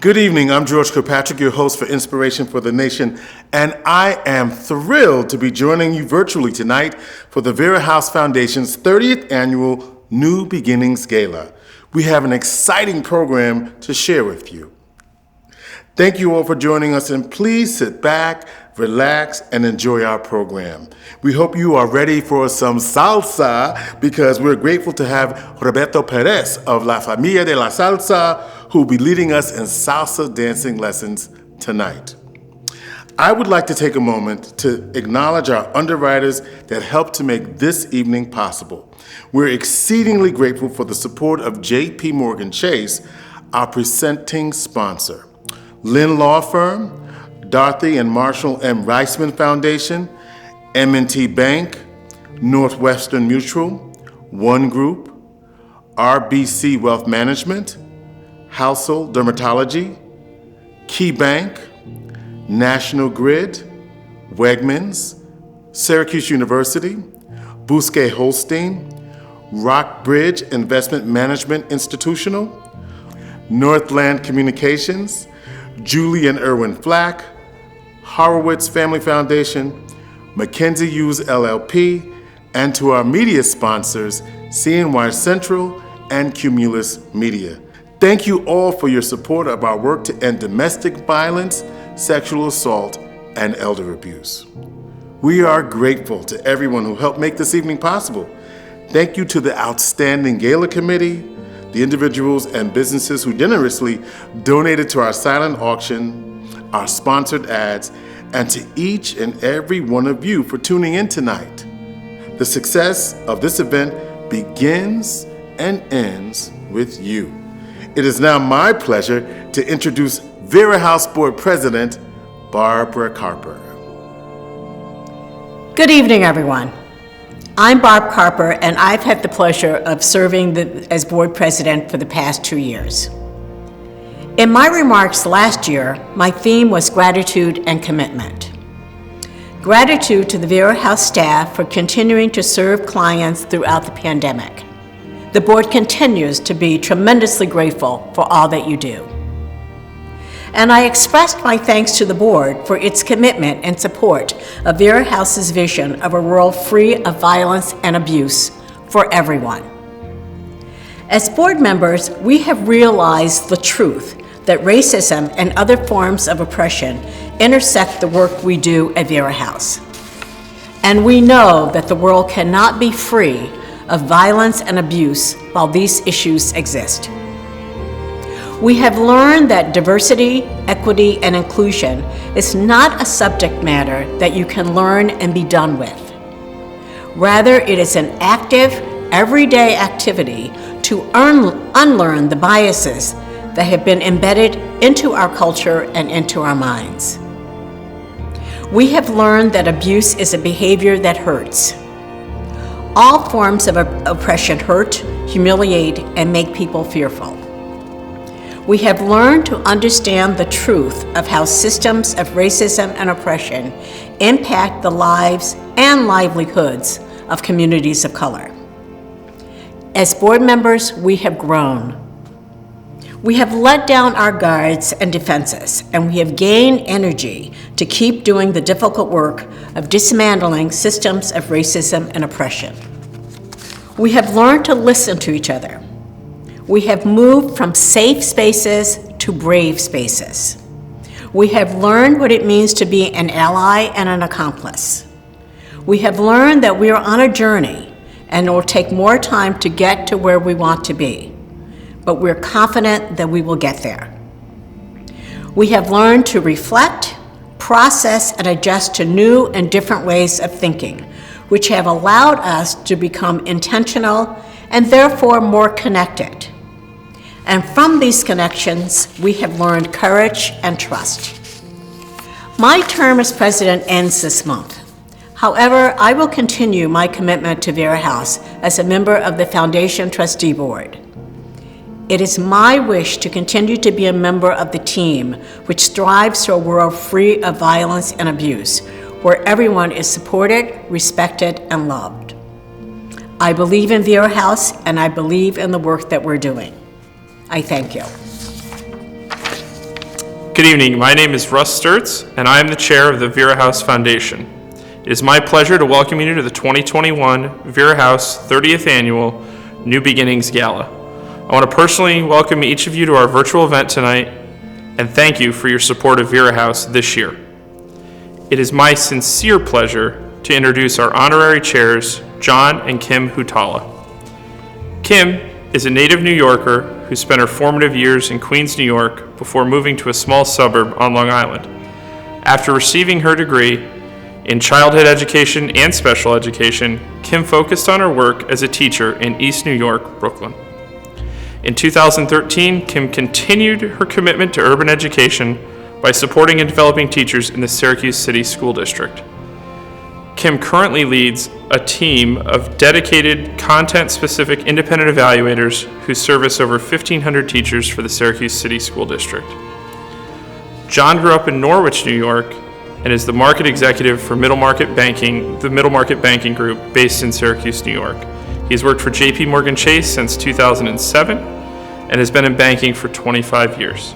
Good evening, I'm George Kirkpatrick, your host for Inspiration for the Nation, and I am thrilled to be joining you virtually tonight for the Vera House Foundation's 30th Annual New Beginnings Gala. We have an exciting program to share with you. Thank you all for joining us, and please sit back, relax, and enjoy our program. We hope you are ready for some salsa because we're grateful to have Roberto Perez of La Familia de la Salsa, who will be leading us in salsa dancing lessons tonight. I would like to take a moment to acknowledge our underwriters that helped to make this evening possible. We're exceedingly grateful for the support of J.P. Morgan Chase, our presenting sponsor, Lynn Law Firm, Dorothy and Marshall M. Reisman Foundation, M&T Bank, Northwestern Mutual, One Group, RBC Wealth Management, Housel Dermatology, Key Bank, National Grid, Wegmans, Syracuse University, Bousquet Holstein, Rockbridge Investment Management Institutional, Northland Communications, Julie and Irwin Flack, Horowitz Family Foundation, Mackenzie Hughes LLP, and to our media sponsors, CNY Central and Cumulus Media. Thank you all for your support of our work to end domestic violence, sexual assault, and elder abuse. We are grateful to everyone who helped make this evening possible. Thank you to the outstanding Gala Committee, the individuals and businesses who generously donated to our silent auction, our sponsored ads, and to each and every one of you for tuning in tonight. The success of this event begins and ends with you. It is now my pleasure to introduce Vera House Board President, Barbara Carper. Good evening, everyone. I'm Barb Carper, and I've had the pleasure of serving as board president for the past 2 years. In my remarks last year, my theme was gratitude and commitment. Gratitude to the Vera House staff for continuing to serve clients throughout the pandemic. The board continues to be tremendously grateful for all that you do. And I expressed my thanks to the board for its commitment and support of Vera House's vision of a world free of violence and abuse for everyone. As board members, we have realized the truth that racism and other forms of oppression intersect the work we do at Vera House. And we know that the world cannot be free of violence and abuse while these issues exist. We have learned that diversity, equity, and inclusion is not a subject matter that you can learn and be done with. Rather, it is an active, everyday activity to unlearn the biases that have been embedded into our culture and into our minds. We have learned that abuse is a behavior that hurts. All forms of oppression hurt, humiliate, and make people fearful. We have learned to understand the truth of how systems of racism and oppression impact the lives and livelihoods of communities of color. As board members, we have grown. We have let down our guards and defenses, and we have gained energy to keep doing the difficult work of dismantling systems of racism and oppression. We have learned to listen to each other. We have moved from safe spaces to brave spaces. We have learned what it means to be an ally and an accomplice. We have learned that we are on a journey, and it will take more time to get to where we want to be. But we're confident that we will get there. We have learned to reflect, process, and adjust to new and different ways of thinking, which have allowed us to become intentional and therefore more connected. And from these connections, we have learned courage and trust. My term as president ends this month. However, I will continue my commitment to Vera House as a member of the Foundation Trustee Board. It is my wish to continue to be a member of the team which strives for a world free of violence and abuse, where everyone is supported, respected, and loved. I believe in Vera House, and I believe in the work that we're doing. I thank you. Good evening. My name is Russ Sturts, and I am the chair of the Vera House Foundation. It is my pleasure to welcome you to the 2021 Vera House 30th Annual New Beginnings Gala. I want to personally welcome each of you to our virtual event tonight, and thank you for your support of Vera House this year. It is my sincere pleasure to introduce our honorary chairs, John and Kim Hutala. Kim is a native New Yorker who spent her formative years in Queens, New York before moving to a small suburb on Long Island. After receiving her degree in childhood education and special education, Kim focused on her work as a teacher in East New York, Brooklyn. In 2013, Kim continued her commitment to urban education by supporting and developing teachers in the Syracuse City School District. Kim currently leads a team of dedicated, content-specific independent evaluators who service over 1,500 teachers for the Syracuse City School District. John grew up in Norwich, New York, and is the market executive for Middle Market Banking, the Middle Market Banking Group based in Syracuse, New York. He has worked for JP Chase since 2007 and has been in banking for 25 years.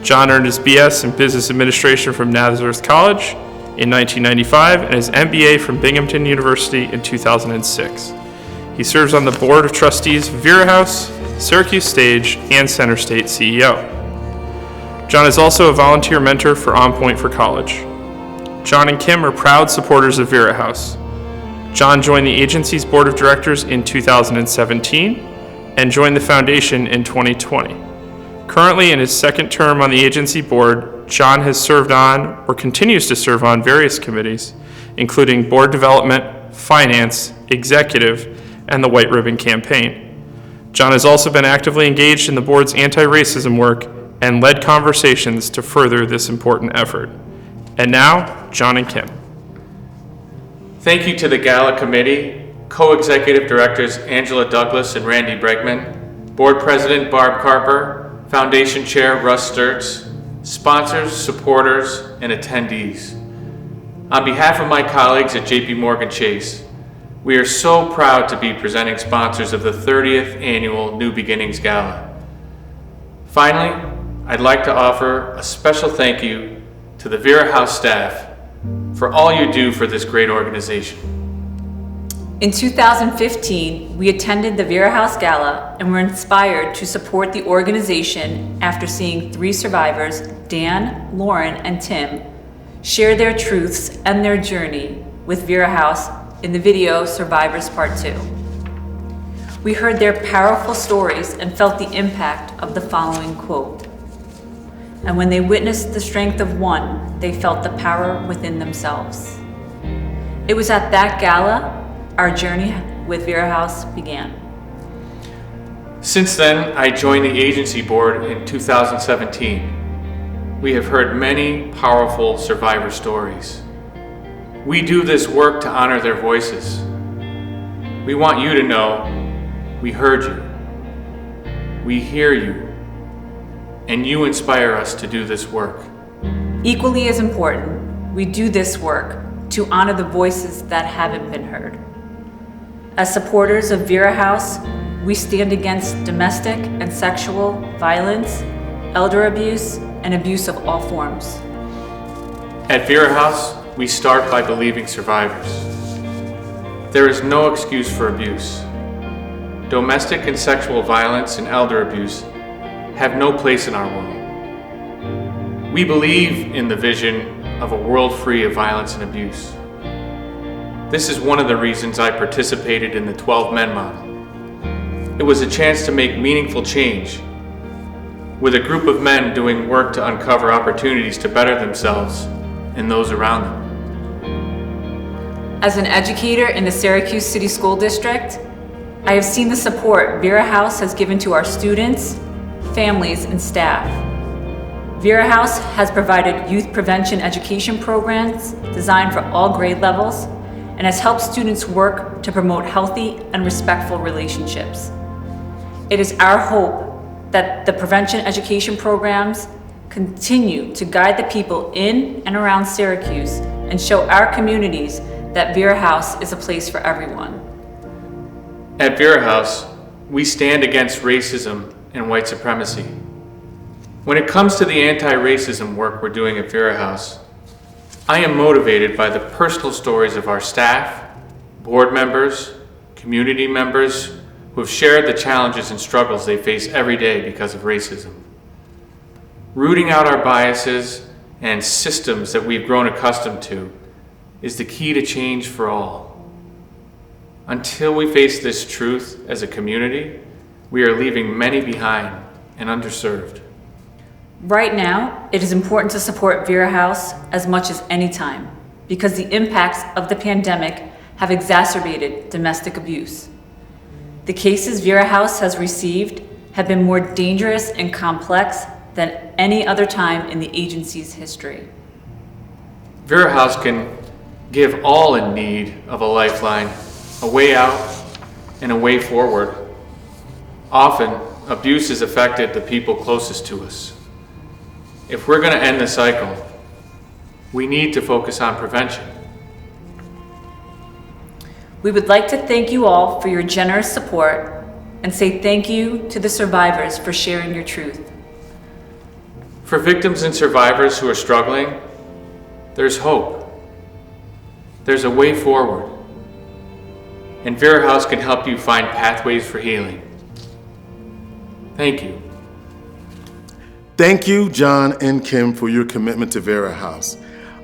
John earned his BS in Business Administration from Nazareth College in 1995 and his MBA from Binghamton University in 2006. He serves on the Board of Trustees of Vera House, Syracuse Stage, and Center State CEO. John is also a volunteer mentor for On Point for College. John and Kim are proud supporters of Vera House. John joined the agency's board of directors in 2017 and joined the foundation in 2020. Currently in his second term on the agency board, John has served on or continues to serve on various committees, including board development, finance, executive, and the White Ribbon Campaign. John has also been actively engaged in the board's anti-racism work and led conversations to further this important effort. And now, John and Kim. Thank you to the Gala Committee, Co-Executive Directors Angela Douglas and Randy Bregman, Board President Barb Carper, Foundation Chair Russ Sturts, sponsors, supporters, and attendees. On behalf of my colleagues at JP Chase, we are so proud to be presenting sponsors of the 30th Annual New Beginnings Gala. Finally, I'd like to offer a special thank you to the Vera House staff for all you do for this great organization. In 2015, we attended the Vera House Gala and were inspired to support the organization after seeing 3 survivors, Dan, Lauren, and Tim, share their truths and their journey with Vera House in the video Survivors Part 2. We heard their powerful stories and felt the impact of the following quote. And when they witnessed the strength of one, they felt the power within themselves. It was at that gala our journey with Vera House began. Since then, I joined the agency board in 2017. We have heard many powerful survivor stories. We do this work to honor their voices. We want you to know we heard you, we hear you, and you inspire us to do this work. Equally as important, we do this work to honor the voices that haven't been heard. As supporters of Vera House, we stand against domestic and sexual violence, elder abuse, and abuse of all forms. At Vera House, we start by believing survivors. There is no excuse for abuse. Domestic and sexual violence and elder abuse have no place in our world. We believe in the vision of a world free of violence and abuse. This is one of the reasons I participated in the 12 Men model. It was a chance to make meaningful change, with a group of men doing work to uncover opportunities to better themselves and those around them. As an educator in the Syracuse City School District, I have seen the support Vera House has given to our students, families, and staff. Vera House has provided youth prevention education programs designed for all grade levels and has helped students work to promote healthy and respectful relationships. It is our hope that the prevention education programs continue to guide the people in and around Syracuse and show our communities that Vera House is a place for everyone. At Vera House, we stand against racism and white supremacy. When it comes to the anti-racism work we're doing at Vera House, I am motivated by the personal stories of our staff, board members, community members who have shared the challenges and struggles they face every day because of racism. Rooting out our biases and systems that we've grown accustomed to is the key to change for all. Until we face this truth as a community, we are leaving many behind and underserved. Right now, it is important to support Vera House as much as any time because the impacts of the pandemic have exacerbated domestic abuse. The cases Vera House has received have been more dangerous and complex than any other time in the agency's history. Vera House can give all in need of a lifeline, a way out, and a way forward. Often, abuse has affected the people closest to us. If we're going to end the cycle, we need to focus on prevention. We would like to thank you all for your generous support and say thank you to the survivors for sharing your truth. For victims and survivors who are struggling, there's hope. There's a way forward. And Vera House can help you find pathways for healing. Thank you. Thank you, John and Kim, for your commitment to Vera House.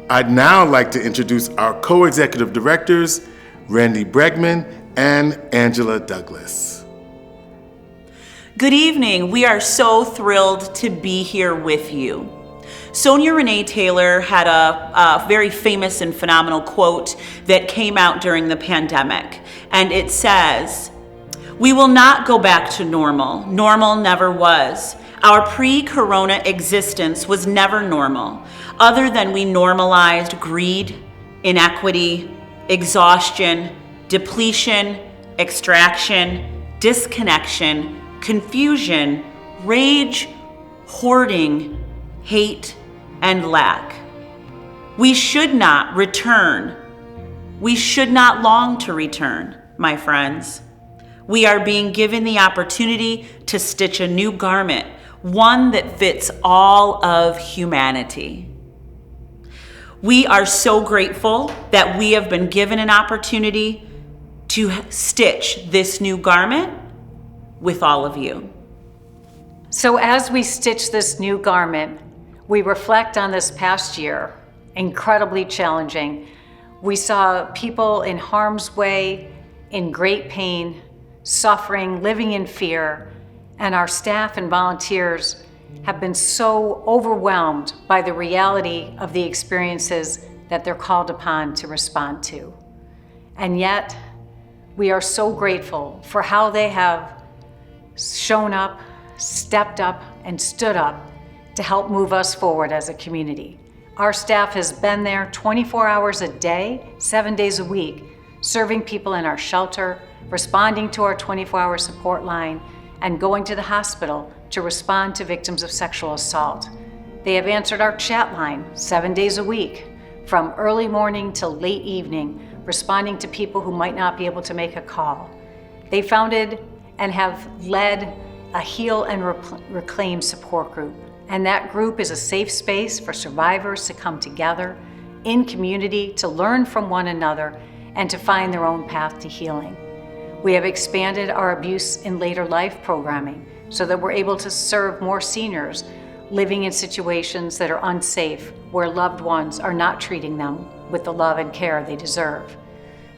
I'd now like to introduce our co-executive directors, Randy Bregman and Angela Douglas. Good evening. We are so thrilled to be here with you. Sonia Renee Taylor had a very famous and phenomenal quote that came out during the pandemic, and it says, "We will not go back to normal. Normal never was. Our pre-corona existence was never normal, other than we normalized greed, inequity, exhaustion, depletion, extraction, disconnection, confusion, rage, hoarding, hate, and lack. We should not return. We should not long to return, my friends. We are being given the opportunity to stitch a new garment, one that fits all of humanity. We are so grateful that we have been given an opportunity to stitch this new garment with all of you." So as we stitch this new garment, we reflect on this past year, incredibly challenging. We saw people in harm's way, in great pain, suffering, living in fear, and our staff and volunteers have been so overwhelmed by the reality of the experiences that they're called upon to respond to. And yet, we are so grateful for how they have shown up, stepped up, and stood up to help move us forward as a community. Our staff has been there 24 hours a day, 7 days a week, serving people in our shelter, responding to our 24-hour support line, and going to the hospital to respond to victims of sexual assault. They have answered our chat line 7 days a week, from early morning till late evening, responding to people who might not be able to make a call. They founded and have led a Heal and Reclaim support group. And that group is a safe space for survivors to come together in community to learn from one another and to find their own path to healing. We have expanded our abuse in later life programming so that we're able to serve more seniors living in situations that are unsafe, where loved ones are not treating them with the love and care they deserve.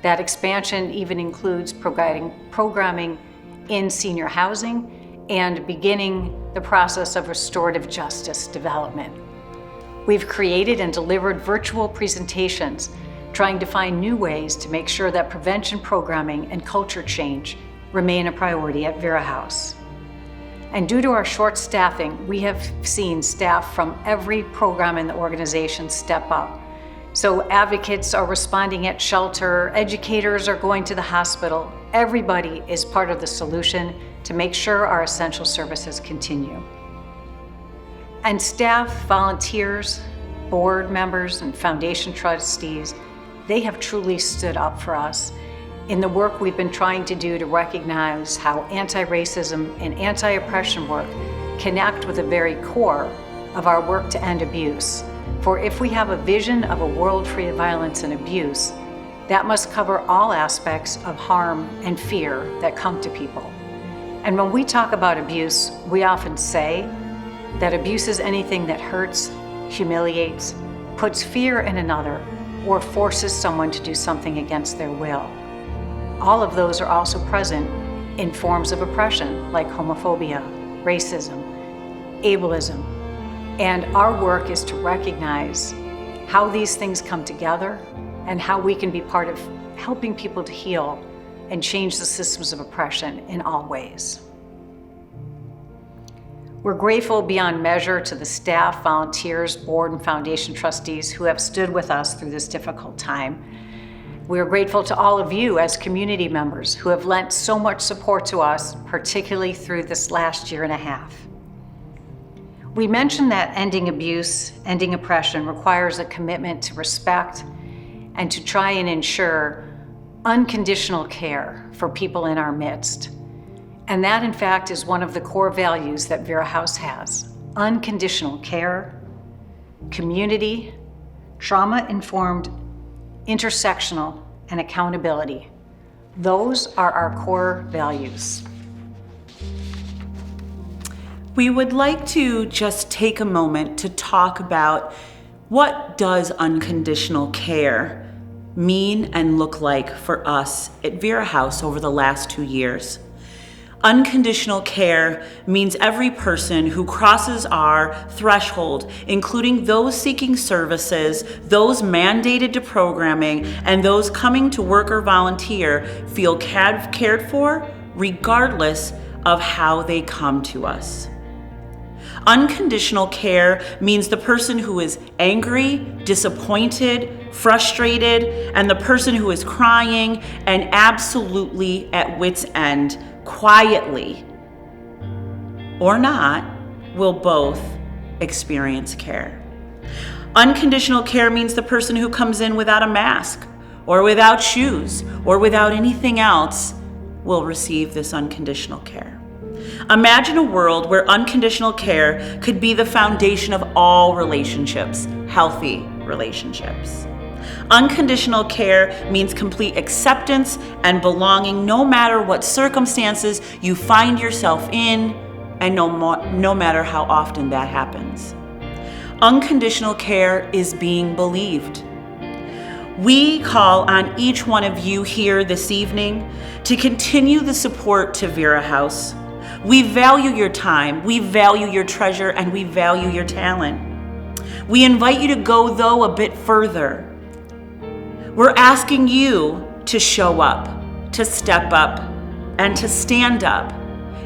That expansion even includes providing programming in senior housing and beginning the process of restorative justice development. We've created and delivered virtual presentations, trying to find new ways to make sure that prevention programming and culture change remain a priority at Vera House. And due to our short staffing, we have seen staff from every program in the organization step up. So advocates are responding at shelter, educators are going to the hospital. Everybody is part of the solution to make sure our essential services continue. And staff, volunteers, board members, and foundation trustees, they have truly stood up for us in the work we've been trying to do to recognize how anti-racism and anti-oppression work connect with the very core of our work to end abuse. For if we have a vision of a world free of violence and abuse, that must cover all aspects of harm and fear that come to people. And when we talk about abuse, we often say that abuse is anything that hurts, humiliates, puts fear in another, or forces someone to do something against their will. All of those are also present in forms of oppression like homophobia, racism, ableism. And our work is to recognize how these things come together and how we can be part of helping people to heal and change the systems of oppression in all ways. We're grateful beyond measure to the staff, volunteers, board, and foundation trustees who have stood with us through this difficult time. We are grateful to all of you as community members who have lent so much support to us, particularly through this last year and a half. We mentioned that ending abuse, ending oppression requires a commitment to respect and to try and ensure unconditional care for people in our midst. And that, in fact, is one of the core values that Vera House has: unconditional care, community, trauma-informed, intersectional, and accountability. Those are our core values. We would like to just take a moment to talk about what does unconditional care mean and look like for us at Vera House over the last 2 years. Unconditional care means every person who crosses our threshold, including those seeking services, those mandated to programming, and those coming to work or volunteer, feel cared for regardless of how they come to us. Unconditional care means the person who is angry, disappointed, frustrated, and the person who is crying and absolutely at wit's end, quietly or not, will both experience care. Unconditional care means the person who comes in without a mask or without shoes or without anything else will receive this unconditional care. Imagine a world where unconditional care could be the foundation of all relationships, healthy relationships. Unconditional care means complete acceptance and belonging no matter what circumstances you find yourself in and no matter how often that happens. Unconditional care is being believed. We call on each one of you here this evening to continue the support to Vera House. We value your time, we value your treasure, and we value your talent. We invite you to go, though, a bit further. We're asking you to show up, to step up, and to stand up,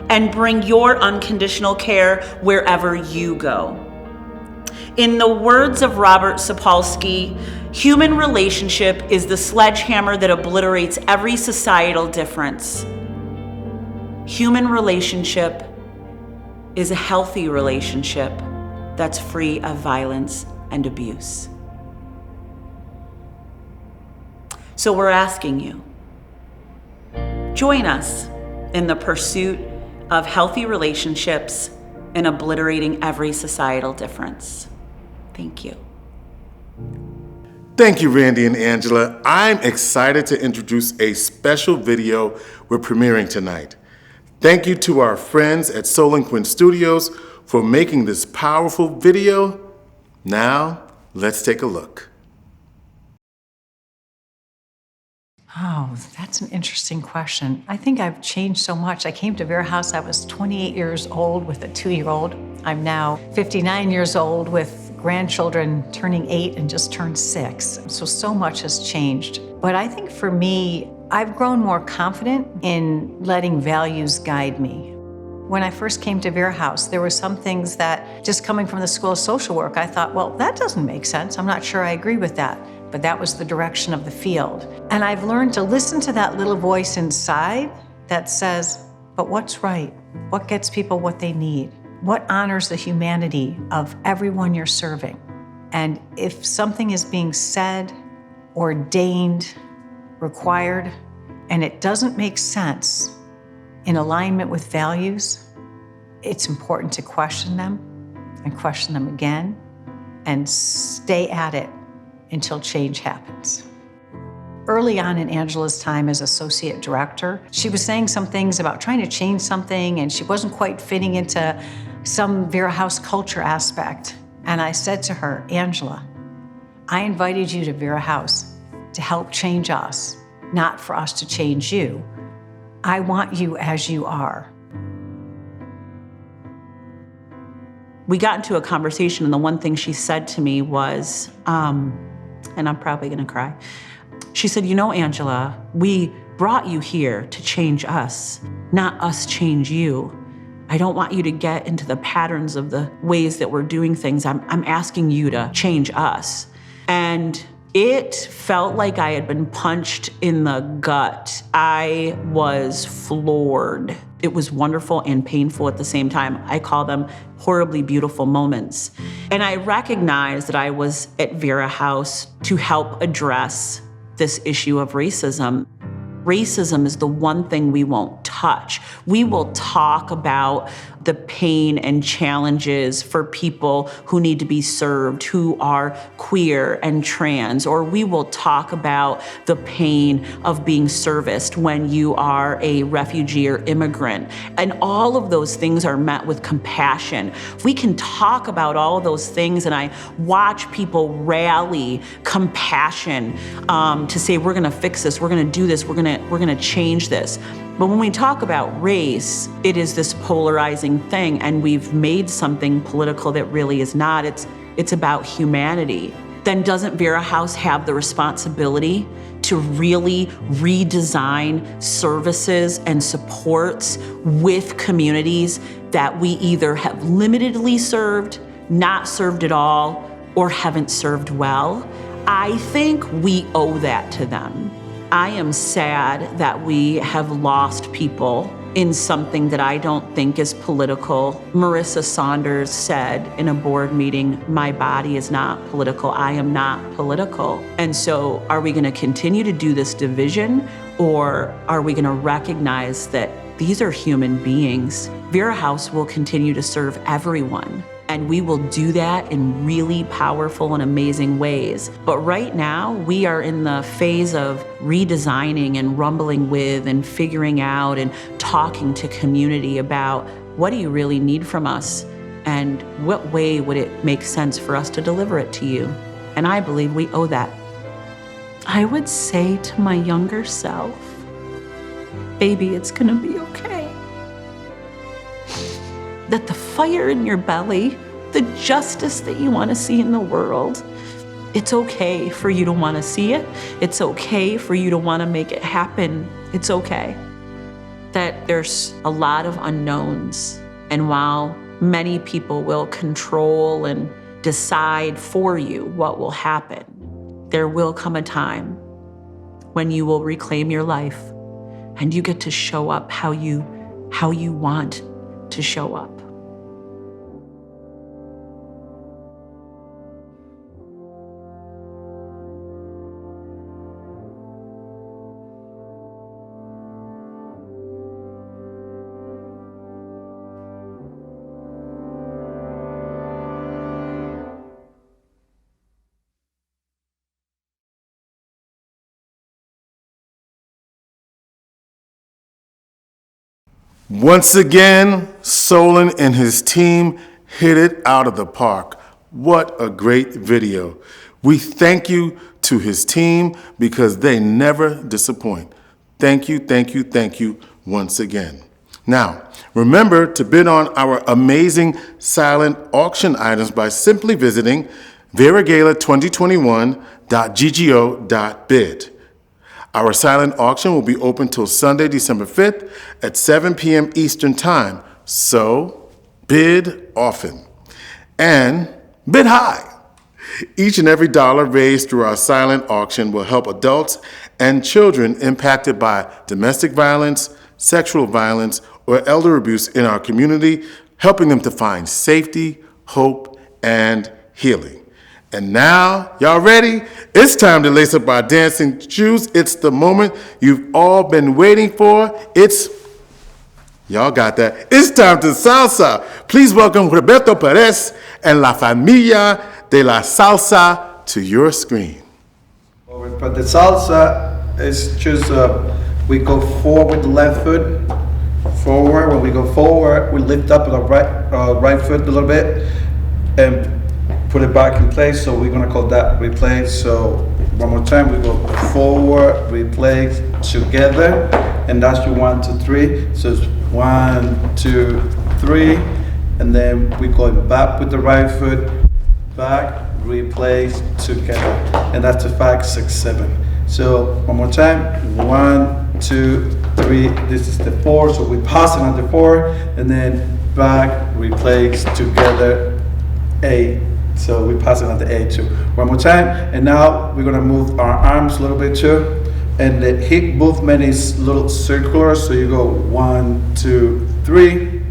and bring your unconditional care wherever you go. In the words of Robert Sapolsky, human relationship is the sledgehammer that obliterates every societal difference. Human relationship is a healthy relationship that's free of violence and abuse. So we're asking you, join us in the pursuit of healthy relationships and obliterating every societal difference. Thank you. Thank you, Randy and Angela. I'm excited to introduce a special video we're premiering tonight. Thank you to our friends at Soul & Quinn Studios for making this powerful video. Now, let's take a look. Oh, that's an interesting question. I think I've changed so much. I came to Vera House, I was 28 years old with a 2-year-old. I'm now 59 years old with grandchildren turning 8 and just turned 6. So much has changed. But I think for me, I've grown more confident in letting values guide me. When I first came to Vera House, there were some things that, just coming from the School of Social Work, I thought, well, that doesn't make sense. I'm not sure I agree with that. But that was the direction of the field. And I've learned to listen to that little voice inside that says, but what's right? What gets people what they need? What honors the humanity of everyone you're serving? And if something is being said, ordained, required, and it doesn't make sense in alignment with values, it's important to question them and question them again and stay at it until change happens. Early on in Angela's time as associate director, she was saying some things about trying to change something, and she wasn't quite fitting into some Vera House culture aspect. And I said to her, Angela, I invited you to Vera House to help change us, not for us to change you. I want you as you are. We got into a conversation, and the one thing she said to me was, and I'm probably gonna cry. She said, you know, Angela, we brought you here to change us, not us change you. I don't want you to get into the patterns of the ways that we're doing things. I'm asking you to change us. And it felt like I had been punched in the gut. I was floored. It was wonderful and painful at the same time. I call them horribly beautiful moments. And I recognized that I was at Vera House to help address this issue of racism. Racism is the one thing we won't touch. We will talk about the pain and challenges for people who need to be served, who are queer and trans, or we will talk about the pain of being serviced when you are a refugee or immigrant. And all of those things are met with compassion. We can talk about all of those things, and I watch people rally compassion to say, we're gonna fix this, we're gonna do this, we're gonna change this. But when we talk about race, it is this polarizing thing, and we've made something political that really is not. It's about humanity. Then doesn't Vera House have the responsibility to really redesign services and supports with communities that we either have limitedly served, not served at all, or haven't served well? I think we owe that to them. I am sad that we have lost people in something that I don't think is political. Marissa Saunders said in a board meeting, my body is not political, I am not political. And so are we gonna continue to do this division, or are we gonna recognize that these are human beings? Vera House will continue to serve everyone. And we will do that in really powerful and amazing ways. But right now, we are in the phase of redesigning and rumbling with and figuring out and talking to community about what do you really need from us, and what way would it make sense for us to deliver it to you? And I believe we owe that. I would say to my younger self, baby, it's gonna be okay. That the fire in your belly, the justice that you want to see in the world, it's okay for you to want to see it. It's okay for you to want to make it happen. It's okay. That there's a lot of unknowns. And while many people will control and decide for you what will happen, there will come a time when you will reclaim your life and you get to show up how you want to show up. Once again, Solon and his team hit it out of the park. What a great video. We thank you to his team because they never disappoint. Thank you, thank you, thank you once again. Now, remember to bid on our amazing silent auction items by simply visiting veragala2021.ggo.bid. Our silent auction will be open till Sunday, December 5th at 7 p.m. Eastern Time. So bid often and bid high. Each and every dollar raised through our silent auction will help adults and children impacted by domestic violence, sexual violence, or elder abuse in our community, helping them to find safety, hope, and healing. And now, y'all ready? It's time to lace up our dancing shoes. It's the moment you've all been waiting for. It's Y'all got that. It's time to salsa. Please welcome Roberto Perez and La Familia de la Salsa to your screen. But the salsa is just, we go forward with the left foot, forward. When we go forward, we lift up the right foot a little bit and put it back in place. So we're gonna call that replace. So one more time, we go forward, replace, together, and that's your 1, 2, 3. So it's 1, 2, 3, and then we go back with the right foot, back, replace, together, and that's the 5, 6, 7. So one more time, 1, 2, 3. This is the 4. So we pass it on the 4, and then back, replace, together, 8. So we pass it on the 8 too. One more time, and now we're gonna move our arms a little bit too. And the hip movement is a little circular, so you go 1, 2, 3,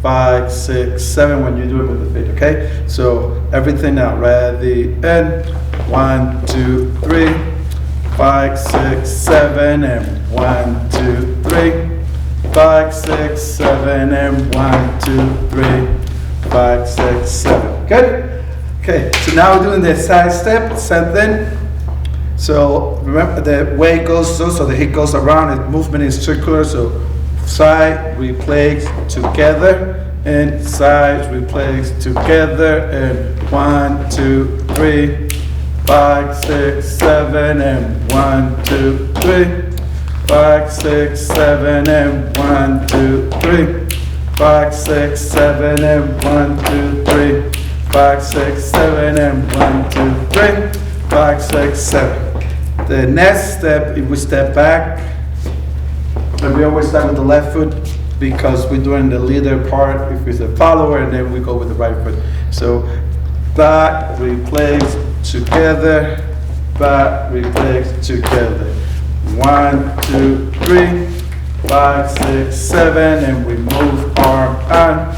5, 6, 7 when you do it with the feet, okay? So everything now, ready, and 1, 2, 3, 5, 6, 7, and 1, 2, 3, 5, 6, 7, and 1, 2, 3, 5, 6, 7. Good? Okay, so now we're doing the side step, same thing. So remember the way it goes, so the hip goes around, the movement is circular, so side, replace, together, and side, replace, together, and 1, 2, 3, 5, 6, 7, and 1, 2, 3, 5, 6, 7, and 1, 2, 3, 5, 6, 7, and 1, 2, 3, 5, 6, 7, and 1, 2, 3, 5, 6, 7. The next step, if we step back, and we always start with the left foot because we're doing the leader part. If it's a follower, and then we go with the right foot. So back, replace, together, back, replace, together. 1, 2, 3, 5, 6, 7, and we move arm on.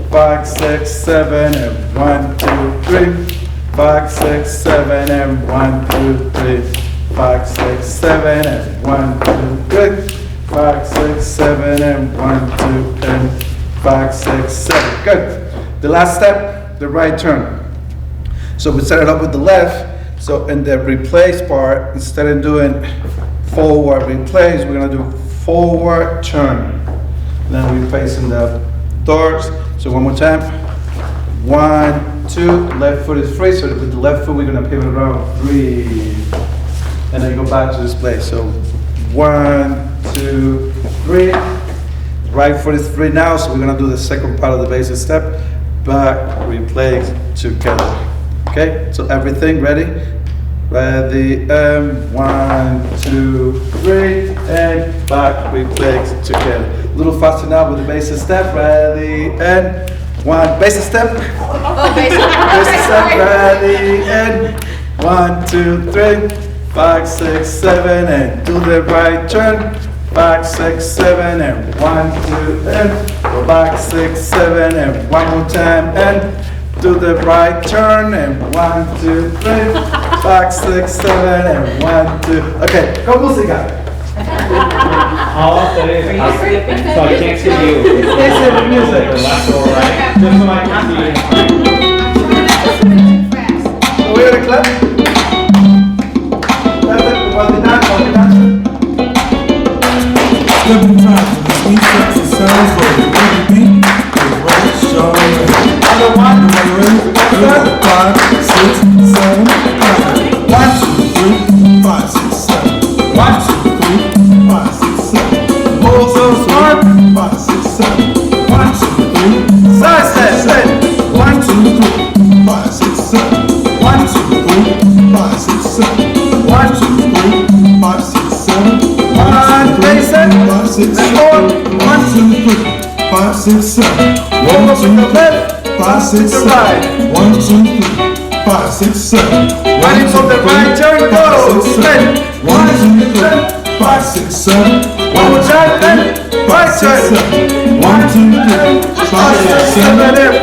5, 6, 7, and 1, 2, 3. 5, 6, 7, and 1, 2, 3. 5, 6, 7, and 1, 2, 3. 5, 6, 7, and 1, 2, and 5, 6, 7. Good. The last step, the right turn. So we set it up with the left. So in the replace part, instead of doing forward replace, we're gonna do forward turn. Then we facing the doors. So one more time. 1, 2. Left foot is free. So with the left foot, we're gonna pivot around 3. And then go back to this place. So 1, 2, 3. Right foot is free now, so we're gonna do the second part of the basic step. Back, replace, together. Okay, so everything ready? Ready, 1, 2, 3, and back, replace, together. A little faster now with the basic step. Ready, and 1, basic step. Oh, basic. Basic step, ready, and 1, 2, 3. 5, 6, 7, and do the right turn. 5, 6, 7, and 1, 2, and go back 6, 7, and one more time, and do the right turn, and 1, 2, 3. 5, 6, 7, and 1, 2. Okay, go música. All I'll say is, so I can't see you. It's the music. The left or right, just so I can see. So we're gonna clap. Every time the sweet sexy sounds of the baby beat, the right show. Other one. Ready? 5, 6, 7, 8. 1, 2, 3, 5, 6, 7. 1, 2, 3, 5, 6, 7. Hold so smart. 5, 6, 7. 1, 2, 3. Side step. 1, 2, 3, 5, 6, 7. 1, 2, 3, 5, 6, 7. 1, 2, 3, 5, 6, 7. 1, 5, 6, 7. 1, 2, 3, 5, 6, 7. 1, 2, 3, 5, 6, 7. 1, 2, 3, 5, 6, 7. Running from the right turn, go. 1, 2, 3, 5, 6, 7. One more time, and right turn. 1, 2, 3, 5, 6, 7.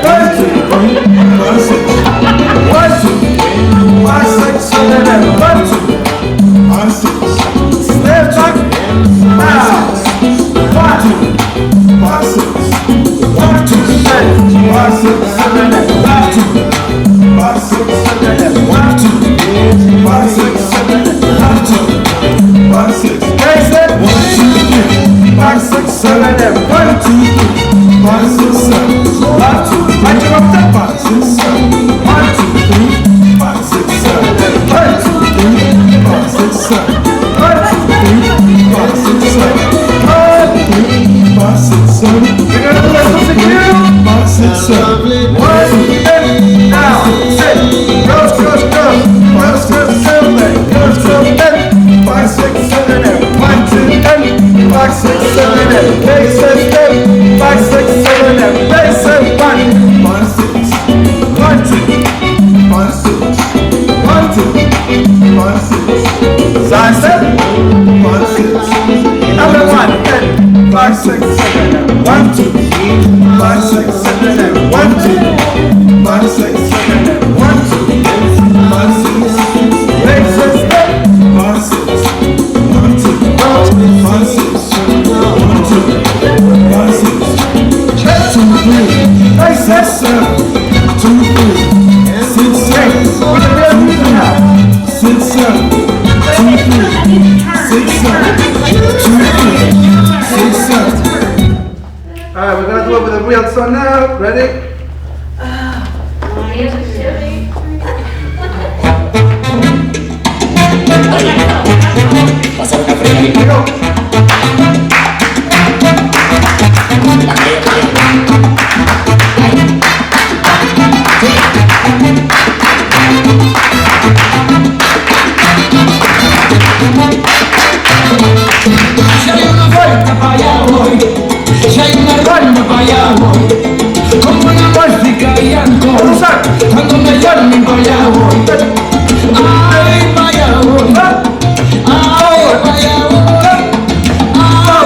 1, 2, 3, 5, 6. 1, 2, 5, 6, 7, and 1, 2. 5, 6. Step back. Now. 1, 2, 5, 6. 6, 7, 8, 5, 2, 5, 6, 7, 8, 1, 2, 5, 6, 7, 8, 5, 2, 5, 6, 1, 2, 3, 5, 6, 7, 8, 1, 2, 3, 5, 6, 7, 5, 2, 3, 5, 6, 7, 1, 2, 3, 5, 6, 7, 1, 2, 3, 5, 6, 7, 1, 2, 3, 5, 6, 7, 1, 2, 3, 5, 6, 7. We're gonna do this once again. 5, 6, 7. 1, 2, 3, now, 6. Girls, girls, girls. Girls, girls, girls, girls, girls, 10. 5, 6, 7, 8. 1, 2, 10. 5, 6, 7, 8. They says 10. 5, 6, 7, 8. They say 1. 5, 6. 1, 2. 5, 6. 1, 2. 5, 6. Side step. 5, 6. Number 1, 10. 5, 6, 7, 8. 1, 2. 5, 6, 7, 8. 1, 2. 5, 6, 7, 8. 1, 2. 5, 6. They say step. 5, 6. 1, 2. 5, 6. 1, 2. 5, 6. 2, 3. They say 7. 2, 3. 6, 7. 2, 3. 6, 7. 2, 3. 6, 7. 2, 3. 6, 7. Alright, we're gonna do it with a real song now. Ready? Here we go. Si hay una vuelta para allá voy, si hay una vuelta para allá voy, como una música y algo, cuando me llamen para allá voy, ay para allá voy, ay para allá voy, ay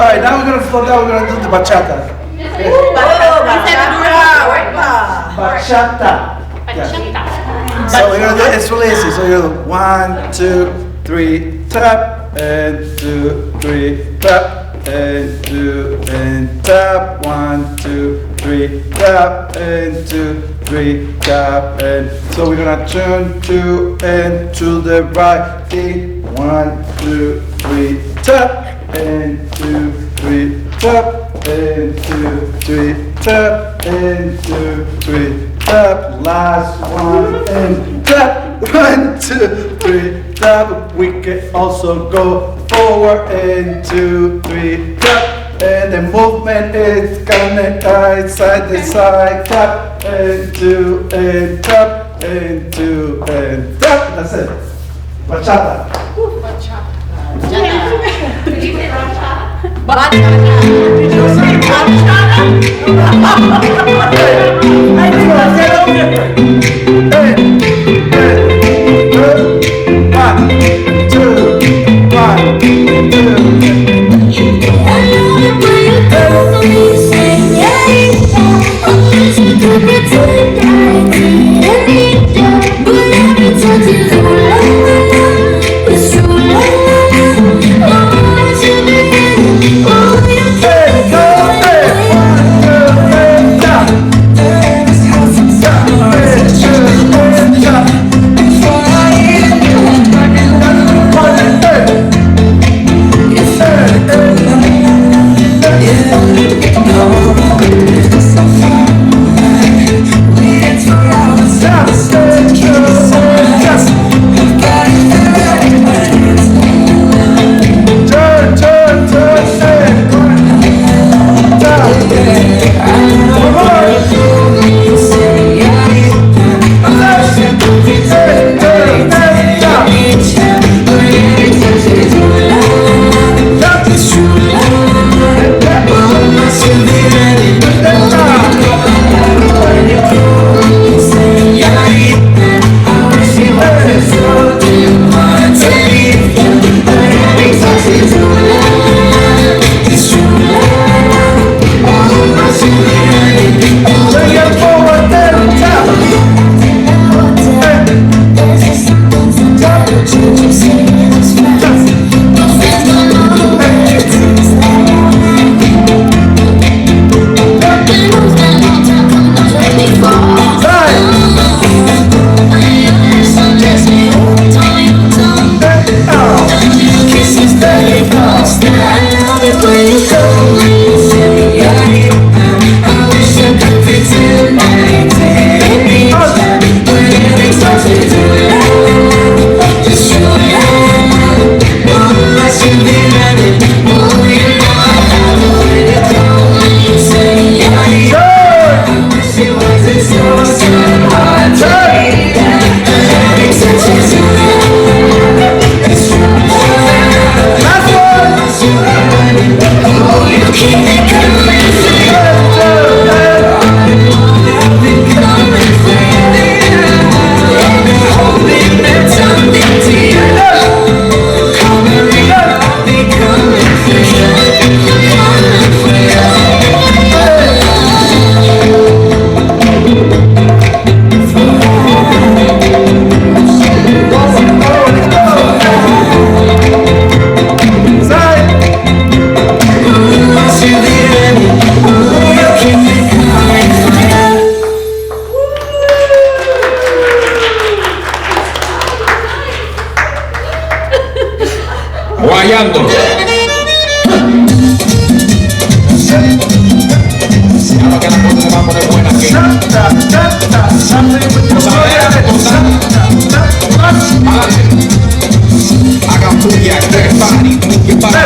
right, now we're gonna slow down. We're gonna do the bachata. Okay. Bachata. Yeah. So we're gonna do it's really easy. So you're gonna do 1, 2, 3, tap, and 2, 3, tap, and 2, and tap. 1, 2, 3, tap, and 2, 3, tap, and so we're gonna turn 2 and to the right. 1, 2, 3, tap, and 2, 3, tap, and 2, 3, tap, and 2, 3, tap. Last one and tap. 1, 2, 3, tap. We can also go forward and 2, 3, tap. And the movement is coming side to side. Tap and 2 and tap and 2 and tap. That's it. Bachata. Guayando. Ahora que la cosa se va a poner buena aquí. Hagan furia, party, que party,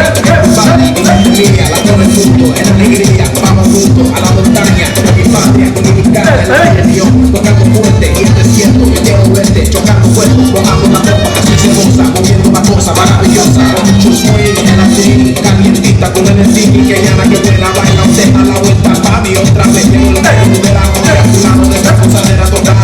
la todo el mundo, en alegría, vamos juntos a la montaña, de mi patria, dominicana, en la región, tocando fuerte y el desierto, yo quiero verte, chocando cuerpos, bajando la ropa, así se goza, moviendo una cosa maravillosa, yo soy en así, calientita con energía, y que llana, que buena baila, usted a la vuelta, papi, otra vez, tengo lo que verano, de fulano, de esta posadera total.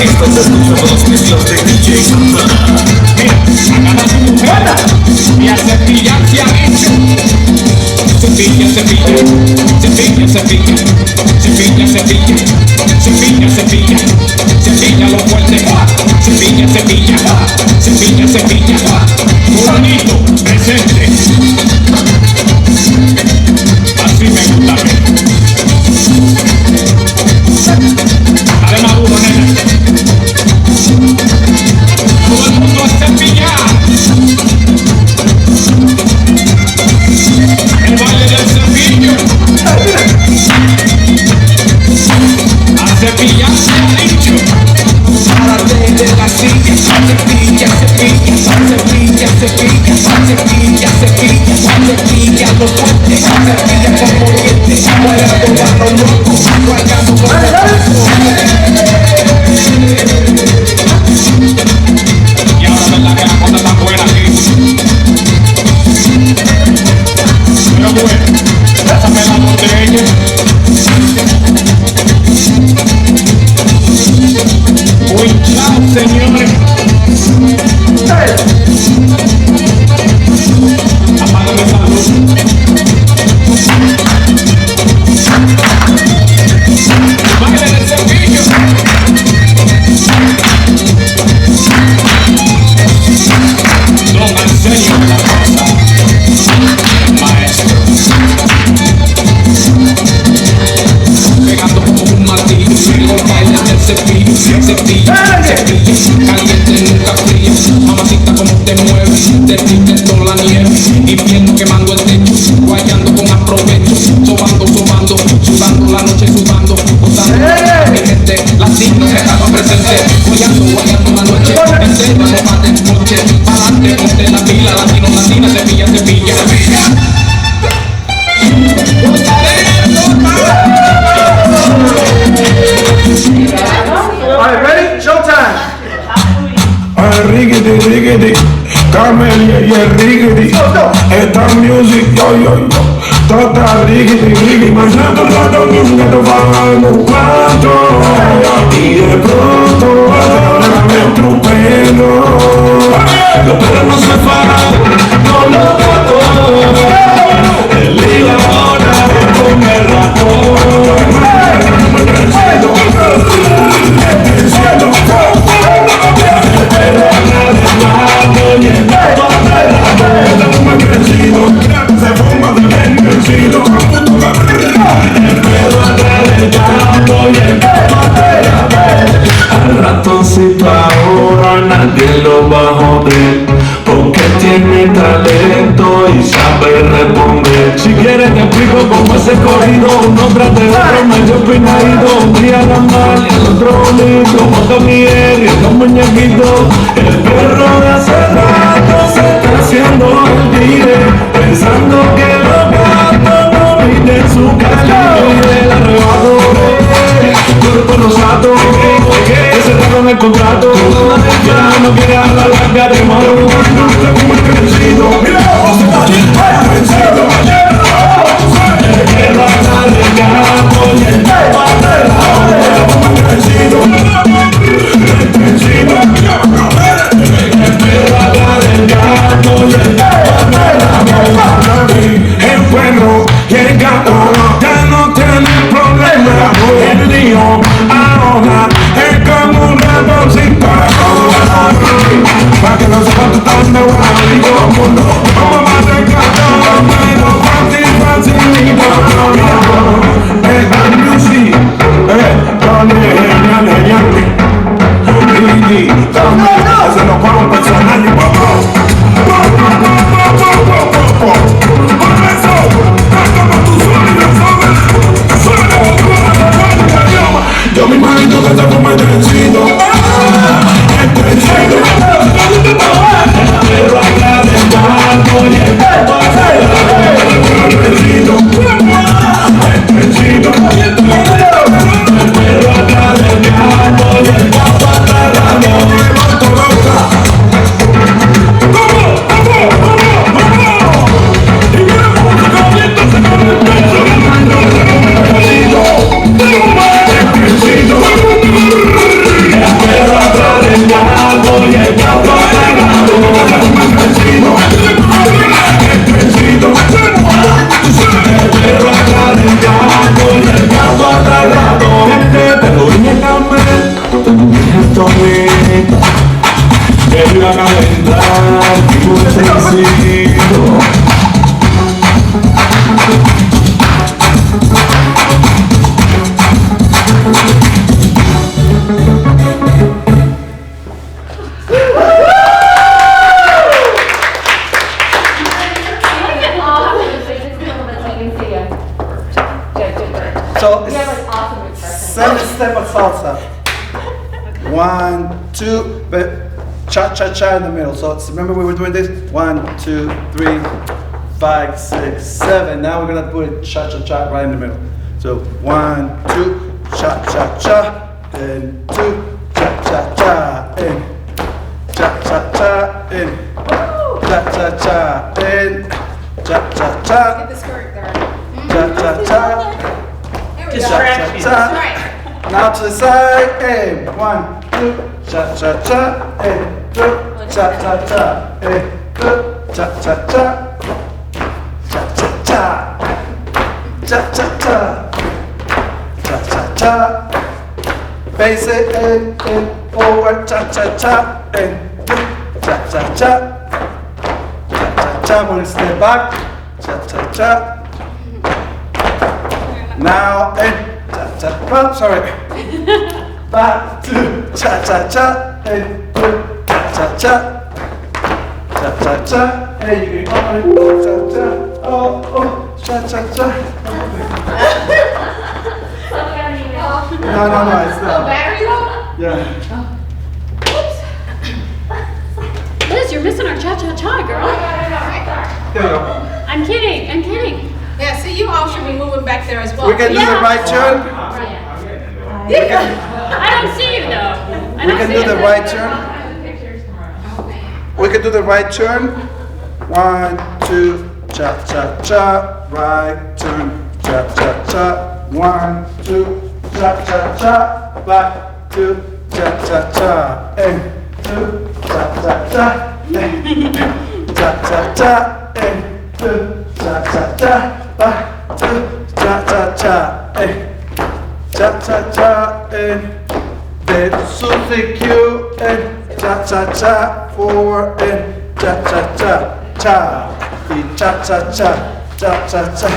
Estás escuchando los mezclas de DJ Santana. Agarra tu mujer y a cepillar se ha hecho. Cepilla, cepilla, cepilla, cepilla, cepilla, cepilla, cepilla, cepilla, cepilla lo fuerte. Cepilla, cepilla, cepilla, cepilla. Bonito, presente. Así me gusta ver. Dale maduro, nena. Todo el mundo a cepillar. El baile del cepillo. A cepillar se ha dicho. Párate de la silla. Cepilla, cepilla, cepilla, cepilla, cepilla, cepilla, cepilla lo fuerte. Cepilla con corriente. Bailando barro loco. Bailando con y ahora verdad que la cosa está buena aquí. Pero bueno, pásame la botella. Uy, chao, señores. Apágame esa luz. Baile del cepillo. Don Arsenio de la Rosa, maestro. Pegando como un martillo, el baile del cepillo. Cepillo, cepillo, caliente nunca frío. Mamacita como te mueves, derritiendo la nieve. Invierno quemando el techo, guayando con aprovecho. Sobando, sobando, sudando la noche, sudando. Gozando, mi gente latino que estaba presente. Guayando, guayando la noche, entera no mate noche. Pa'lante, ponte la pila, latino, latina, cepilla, cepilla, cepilla. Alright, ready? Showtime! Riggedy, riggedy, Camelia y el riggedy. Esta music, yo, yo, yo. Tota riggedy, riggedy. Manchando la dominga, te van un cuarto. Y de pronto, me entró un pelo. Los perros no se paran, no lo gato. El lío ahora con el ratón. Al ratoncito ahora nadie lo va a joder, porque tiene talento y sabe responder. Si quieres te explico cómo es el corrido, uno tras de otro medio peinadito. Un día la mal y el otro bonito, Moto Miguel y estos muñequitos. El perro de hace rato se está haciendo el tire, pensando que los gatos no miden su calibre. Y el arrebato, cuerpo rosado, que se está con el contrato. Ya no quiere hablar larga de mano. Como el crecido, mira cómo se está vencido. El perro anda del gato y el perro anda del gato. Como el crecido, el perro anda del gato y el perro anda del gato. El perro y el gato ya no tienen problema. El lío ahora es como un ratón sin paro. Pa' que no se cuánto tan de bueno y todo el mundo como más de gato, pero fácil, facilito. Es la music, genial, genial. Y también se nos pone un personaje, por eso, como tú suenas, yo me imagino que te como el trencito. El trencito. El perro habla de So, 7-step of salsa. 1, 2, but cha-cha-cha in the middle. So remember we were doing this? 1, 2, 3, 5, 6, 7. Now we're gonna put it cha-cha-cha right in the middle. So 1, 2, cha-cha-cha, and 2, cha-cha-cha, and cha-cha-cha, and cha-cha-cha, and cha-cha-cha. Get the skirt there. Cha-cha-cha. Distraction. Cha-cha-cha. Now to the side, and 1, 2, cha-cha-cha, and 2, cha-cha-cha, and 2, cha-cha-cha, cha-cha-cha, cha-cha-cha, cha-cha-cha. Face it in, forward, cha-cha-cha, and 2, cha-cha-cha, cha-cha-cha. One step back, cha-cha-cha. Now, and cha-cha-cha, sorry. Back to cha-cha-cha, and cha-cha-cha, cha-cha-cha, and you can open cha-cha-cha, oh, cha-cha-cha. No, it's not. Battery low? Yeah. Liz, you're missing our cha-cha-cha, girl. There you go. I'm kidding. Yeah, see, you all should be moving back there as well. We can do the right turn. I don't see you though. We can do the right turn. We can do the right turn. 1, 2, cha-cha-cha, right turn, cha-cha-cha. 1, 2, cha-cha-cha, back to cha-cha-cha, and 2, cha-cha-cha, and cha-cha-cha, and 2, cha-cha-cha, back to cha-cha-cha, and cha-cha-cha, and then Susie Q, and cha-cha-cha, forward, and cha-cha-cha, cha, cha-cha-cha, cha-cha-cha,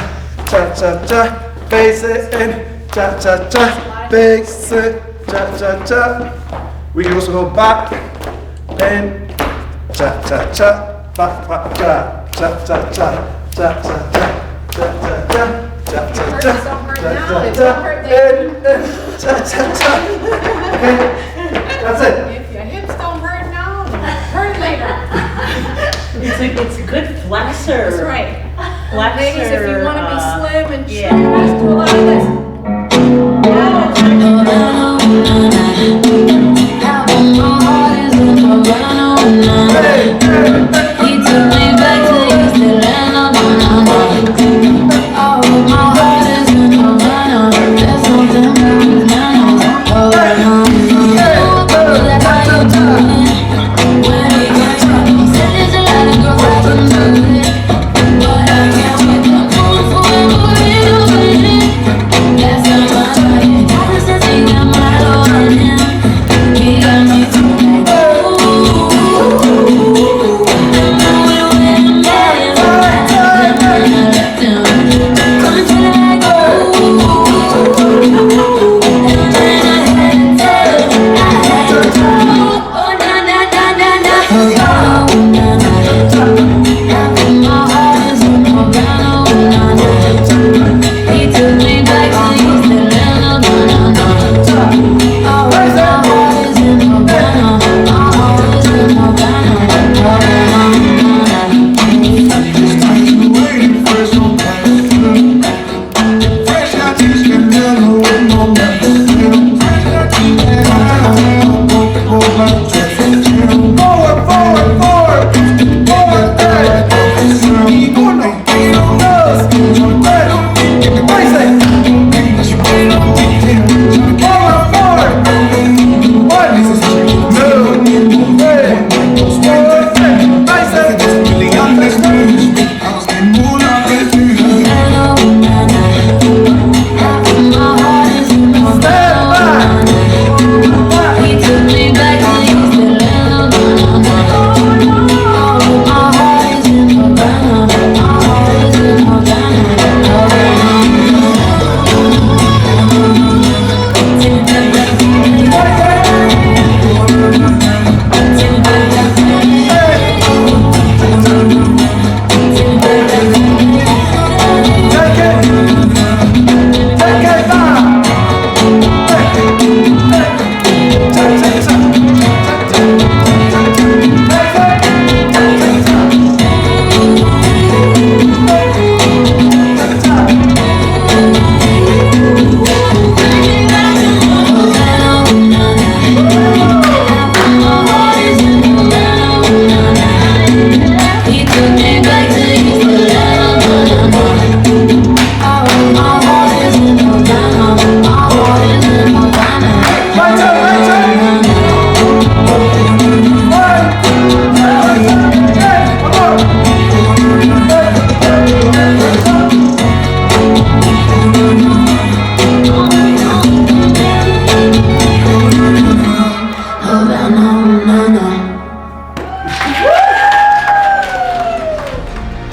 cha-cha-cha, face it, and cha-cha-cha, face it, cha-cha-cha. We can also go back, and cha-cha-cha, back, cha, cha-cha-cha, cha-cha-cha, cha-cha-cha, cha-cha-cha, cha-cha-cha, and cha-cha-cha, and that's it. If your hips don't hurt now, hurt later. It's a good flexor. That's right. Flexor. Ladies, if you want to be slim and yeah. trim, just do a lot of this.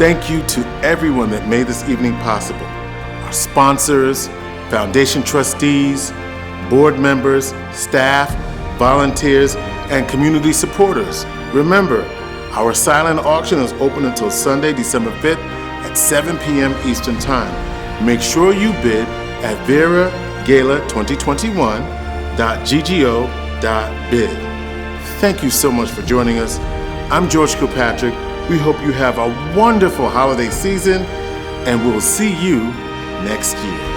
Thank you to everyone that made this evening possible. Our sponsors, foundation trustees, board members, staff, volunteers, and community supporters. Remember, our silent auction is open until Sunday, December 5th at 7 p.m. Eastern Time. Make sure you bid at veragala2021.ggo.bid. Thank you so much for joining us. I'm George Kilpatrick. We hope you have a wonderful holiday season, and we'll see you next year.